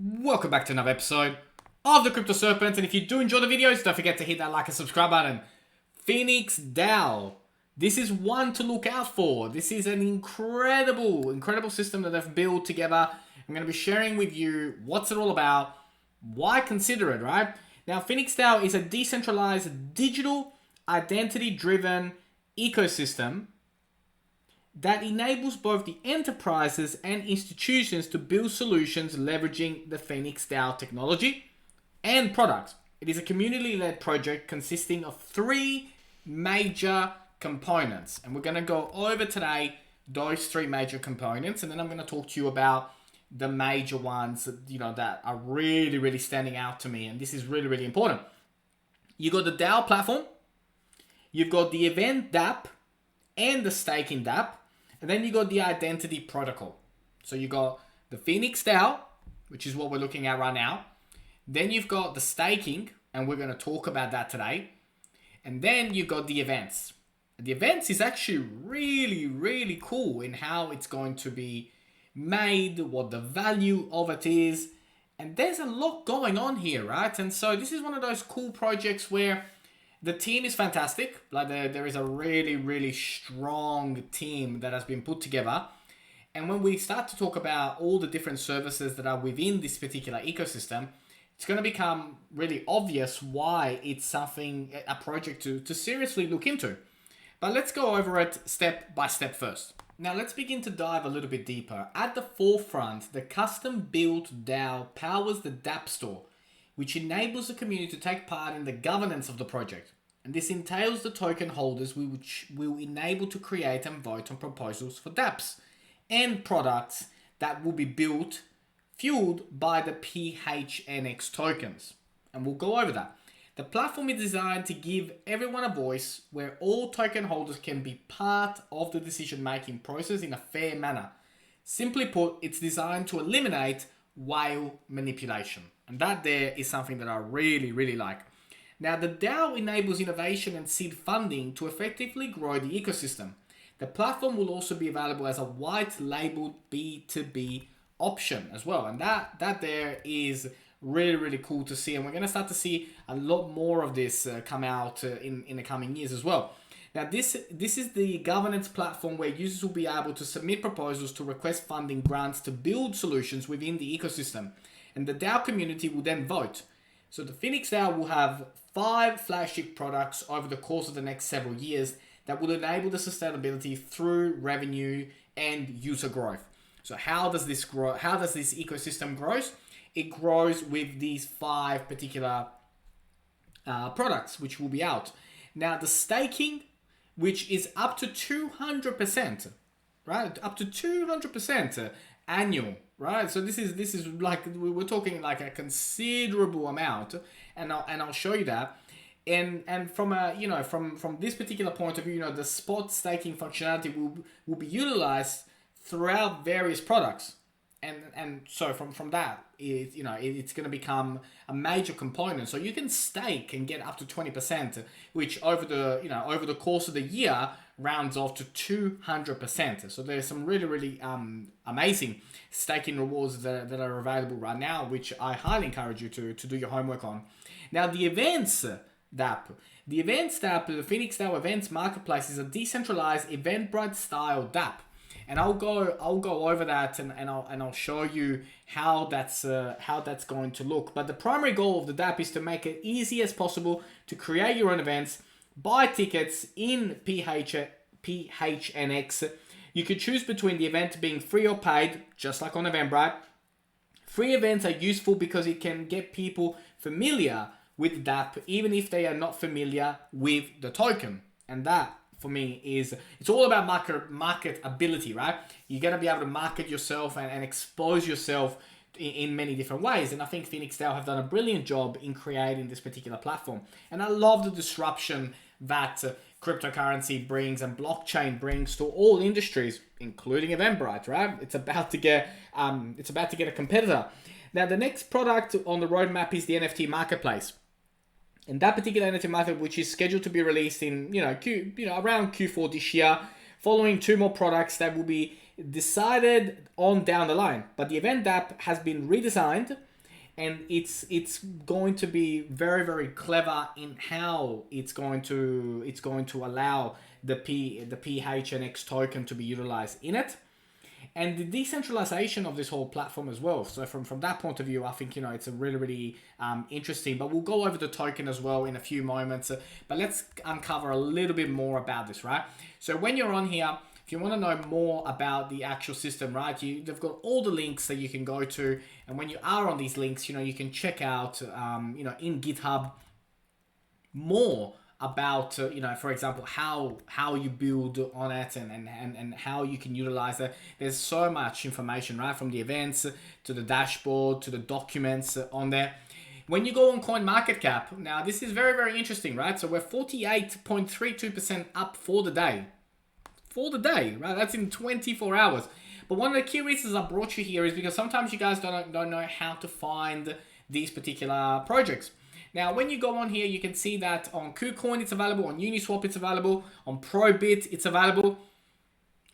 Welcome back to another episode of the Crypto Serpent, and if you do enjoy the videos, don't forget to hit that like and subscribe button. Phnx. This is one to look out for. This is an incredible system that they've built together. I'm going to be sharing with you what's it all about, why consider it, right? Now, phoenixdao is a decentralized digital identity-driven ecosystem that enables both the enterprises and institutions to build solutions leveraging the phoenixdao technology and products. It is a community-led project consisting of three major components, and we're going to go over today those three major components, and then I'm going to talk to you about the major ones that are really standing out to me, and this is really important. You got the DAO platform, you've got the event DApp and the staking DApp, and then you got the identity protocol. So you got the phoenixdao, which is what we're looking at right now. Then you've got the staking, and we're going to talk about that today. And then you got the events. The events is actually really cool in how it's going to be made, what the value of it is. And there's a lot going on here, right? And so this is one of those cool projects where the team is fantastic. Like there is a really strong team that has been put together. And when we start to talk about all the different services that are within this particular ecosystem, it's going to become really obvious why it's a project to seriously look into. But let's go over it step by step first. Now let's begin to dive a little bit deeper. At the forefront, the custom-built DAO powers the DApp store, which enables the community to take part in the governance of the project. And this entails the token holders which will enable to create and vote on proposals for dApps and products that will be built, fueled by the Phnx tokens. And we'll go over that. The platform is designed to give everyone a voice where all token holders can be part of the decision-making process in a fair manner. Simply put, it's designed to eliminate whale manipulation. And that there is something that I really like. Now, the DAO enables innovation and seed funding to effectively grow the ecosystem. The platform will also be available as a white-labeled B2B option as well. And that there is really cool to see. And we're going to start to see a lot more of this come out in the coming years as well. Now, this is the governance platform where users will be able to submit proposals to request funding grants to build solutions within the ecosystem. And the DAO community will then vote. So the phoenixdao will have 5 flagship products over the course of the next several years that will enable the sustainability through revenue and user growth. So how does this grow? How does this ecosystem grow? It grows with these 5 particular products which will be out. Now the staking, which is up to 200%, right? Up to 200% annual, right? So this is like we're talking like a considerable amount, and I'll show you that. And from a from this particular point of view, the spot staking functionality will be utilized throughout various products. And so from that, it's going to become a major component. So you can stake and get up to 20%, which over the course of the year rounds off to 200%. So there's some really amazing staking rewards that are available right now, which I highly encourage you to do your homework on. Now the events DApp. The events DApp, the phoenixdao Events Marketplace, is a decentralized Eventbrite style DApp. And I'll go over that and I'll show you how that's going to look. But the primary goal of the DApp is to make it easy as possible to create your own events, buy tickets in Phnx. You could choose between the event being free or paid, just like on Eventbrite. Free events are useful because it can get people familiar with DApp, even if they are not familiar with the token. And that, for me, it's all about marketability, right? You're going to be able to market yourself and expose yourself in many different ways. And I think phoenixdao have done a brilliant job in creating this particular platform. And I love the disruption that cryptocurrency brings and blockchain brings to all industries, including Eventbrite, right? It's about to get a competitor. Now, the next product on the roadmap is the Nft Marketplace. And that particular NFT market, which is scheduled to be released in around Q4 this year, following 2 more products that will be decided on down the line. But the event app has been redesigned, and it's going to be very, very clever in how it's going to allow the PHNX token to be utilized in it, and the decentralization of this whole platform as well. So from that point of view, I think, you know, it's a really, really interesting. But we'll go over the token as well in a few moments. But let's uncover a little bit more about this, right? So when you're on here, if you want to know more about the actual system, right, they've got all the links that you can go to. And when you are on these links, you know, you can check out, you know, in GitHub more about, you know, for example, how you build on it and how you can utilize it. There's so much information, right, from the events to the dashboard to the documents on there. When you go on CoinMarketCap, now this is very, very interesting, right? So we're 48.32% up for the day. For the day, right? That's in 24 hours. But one of the key reasons I brought you here is because sometimes you guys don't know how to find these particular projects. Now, when you go on here, you can see that on KuCoin it's available, on Uniswap it's available, on Probit it's available.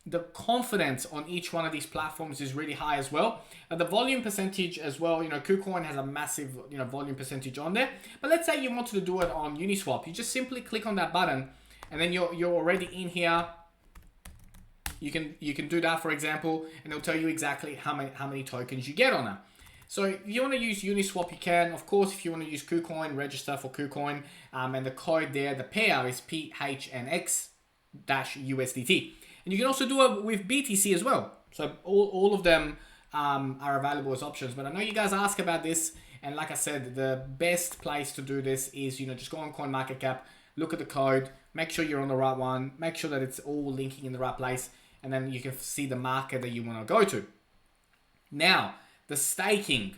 The confidence on each one of these platforms is really high as well. The volume percentage as well, you know, KuCoin has a massive, you know, volume percentage on there. But let's say you wanted to do it on Uniswap. You just simply click on that button, and then you're already in here. You can do that, for example, and it'll tell you exactly how many tokens you get on it. So if you want to use Uniswap, you can. Of course, if you want to use KuCoin, register for KuCoin. And the code there, the pair is PHNX-USDT. And you can also do it with BTC as well. So all of them are available as options. But I know you guys ask about this. And like I said, the best place to do this is, you know, just go on CoinMarketCap, look at the code, make sure you're on the right one, make sure that it's all linking in the right place. And then you can see the market that you want to go to. Now, the staking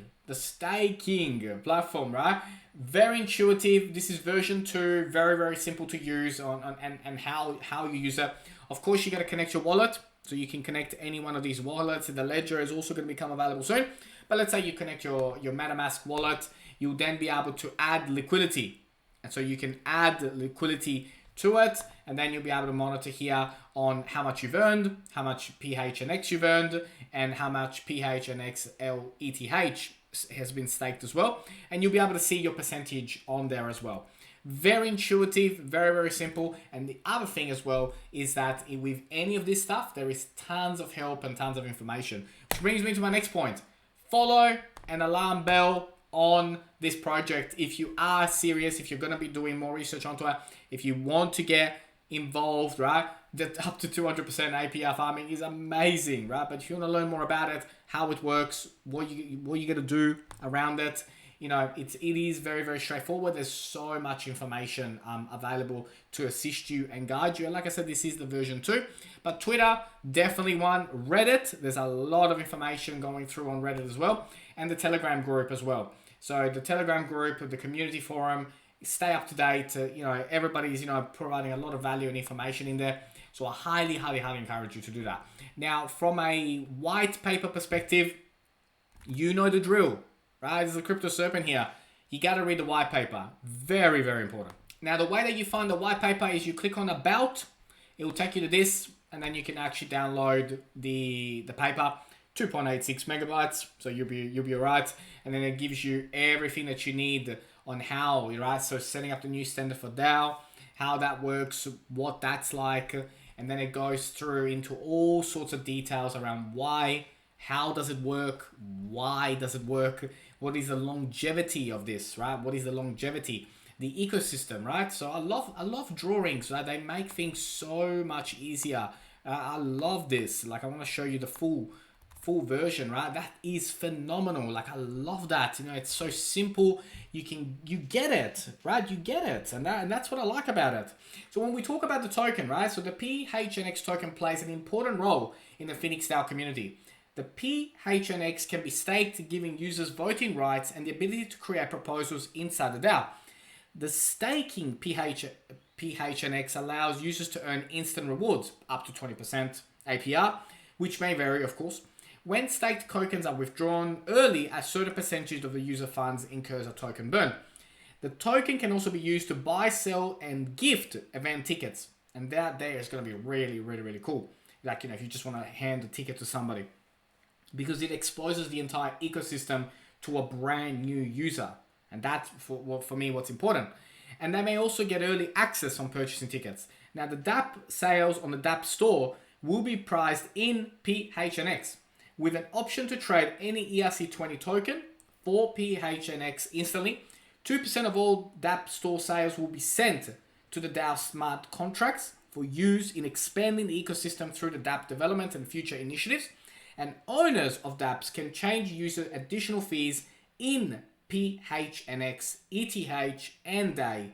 platform, right? Very intuitive. This is version 2, very, very simple to use and how you use it. Of course, you got to connect your wallet, so you can connect any one of these wallets. The ledger is also going to become available soon. But let's say you connect your MetaMask wallet, you'll then be able to add liquidity. And so you can add liquidity to it, and then you'll be able to monitor here on how much you've earned, how much PHNX you've earned, and how much PHNX LETH has been staked as well. And you'll be able to see your percentage on there as well. Very intuitive, very, very simple. And the other thing as well is that with any of this stuff, there is tons of help and tons of information. Which brings me to my next point. Follow an alarm bell on this project if you are serious, if you're going to be doing more research onto it, if you want to get involved, right? That up to 200% APR farming is amazing, right? But if you want to learn more about it, how it works, what you got to do around it, you know, it is very, very straightforward. There's so much information available to assist you and guide you. And like I said, this is the version 2. But Twitter, definitely one. Reddit, there's a lot of information going through on Reddit as well. And the Telegram group as well. So the Telegram group, the community forum, stay up to date. You know, everybody's, you know, providing a lot of value and information in there. So I highly, highly, highly encourage you to do that. Now, from a white paper perspective, you know the drill, right? There's a crypto serpent here. You got to read the white paper. Very, very important. Now, the way that you find the white paper is you click on About. It will take you to this, and then you can actually download the paper. 2.86 megabytes, so you'll be all right. And then it gives you everything that you need on how, right? So setting up the new standard for DAO, how that works, what that's like, and then it goes through into all sorts of details around why, how does it work, why does it work, what is the longevity of this, right? What is the longevity, the ecosystem, right? So I love drawings, right? They make things so much easier. I love this. Like, I want to show you the full version, right? That is phenomenal. Like, I love that. You know, it's so simple. You get it, right? You get it, and that's what I like about it. So when we talk about the token, right? So the PHNX token plays an important role in the phoenixdao community. The PHNX can be staked, giving users voting rights and the ability to create proposals inside the DAO. The staking PHNX allows users to earn instant rewards, up to 20% APR, which may vary, of course. When staked tokens are withdrawn early, a certain percentage of the user funds incurs a token burn. The token can also be used to buy, sell, and gift event tickets. And that there is going to be really, really, really cool. like, if you just want to hand a ticket to somebody, because it exposes the entire ecosystem to a brand new user. And that's for me what's important. And they may also get early access on purchasing tickets. Now, the dApp sales on the dApp store will be priced in PHNX with an option to trade any ERC20 token for PHNX instantly. 2% of all dApp store sales will be sent to the DAO smart contracts for use in expanding the ecosystem through the dApp development and future initiatives. And owners of dApps can change user additional fees in PHNX, ETH, and DAI.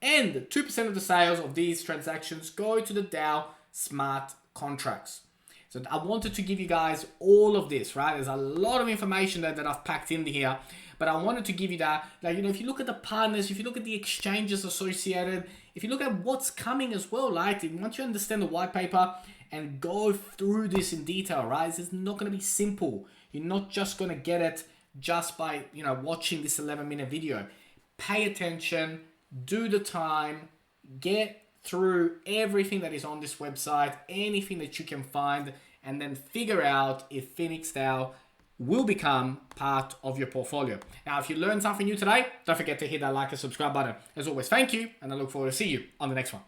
And 2% of the sales of these transactions go to the DAO smart contracts. So I wanted to give you guys all of this, right? There's a lot of information that I've packed into here, but I wanted to give you that. Like, if you look at the partners, if you look at the exchanges associated, if you look at what's coming as well, like, once you understand the white paper and go through this in detail, right? This is not going to be simple. You're not just going to get it just by, watching this 11-minute video. Pay attention, do the time, get through everything that is on this website, anything that you can find, and then figure out if phoenixdao will become part of your portfolio. Now, if you learned something new today, don't forget to hit that like and subscribe button. As always, thank you, and I look forward to see you on the next one.